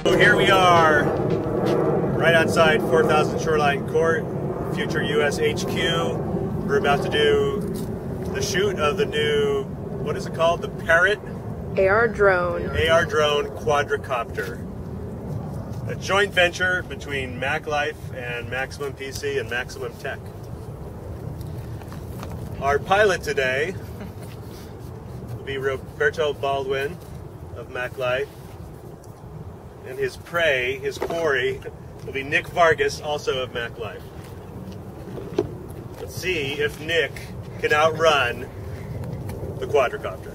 So here we are, right outside 4000 Shoreline Court, future US HQ. We're about to do the shoot of the new, what is it called? The Parrot? AR drone. AR drone quadricopter. A joint venture between MacLife and Maximum PC and Maximum Tech. Our pilot today will be Roberto Baldwin of MacLife, and his prey, his quarry, will be Nick Vargas, also of MacLife. Let's see if Nick can outrun the quadricopter.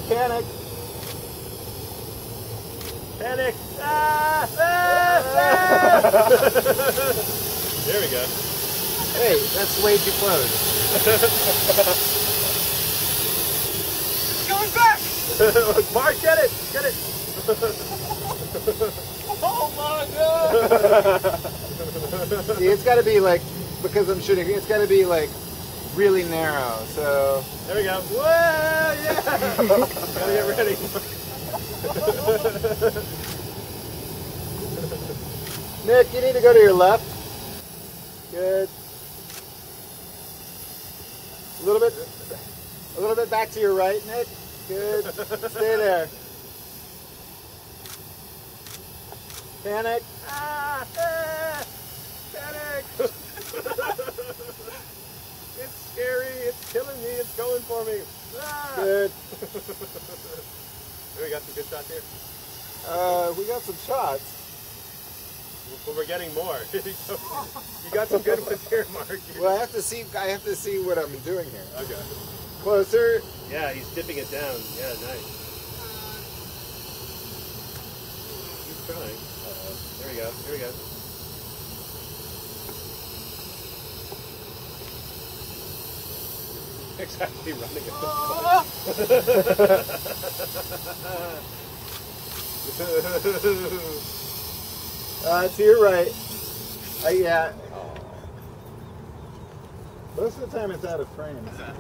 Panic! Panic! Ah! Ah! Ah! There we go. Hey, that's way too close. It's going back! Mark, get it! Get it! Oh my god! See, it's got to be like, because I'm shooting, it's got to be like really narrow, so... There we go. Whoa, yeah! Gotta get ready. Nick, you need to go to your left. Good. A little bit back to your right, Nick. Good. Stay there. Panic. Ah, ah, panic! It's scary. It's killing me. It's going for me. Ah. Good. We got some good shots here. We got some shots. But we're getting more. You got some good ones here, Mark. Well, I have to see what I'm doing here. Okay. Closer. Yeah, he's dipping it down. Yeah, nice. He's trying. There we go. Here we go. Nick's actually running at this To your right. Yeah. Most of the time it's out of frame.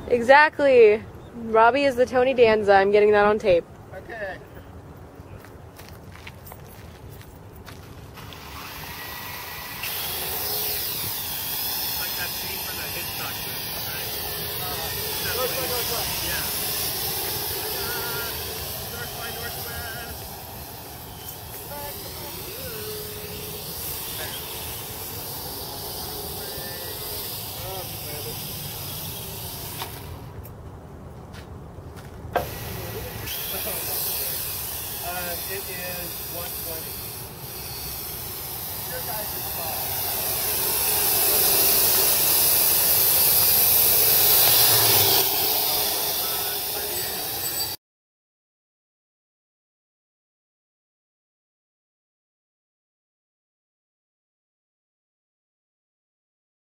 Exactly. Robbie is the Tony Danza. I'm getting that on tape. Okay. like that scene from the Hitchcock movie, right? Yeah. North by Northwest. It is 120. Your guys' call.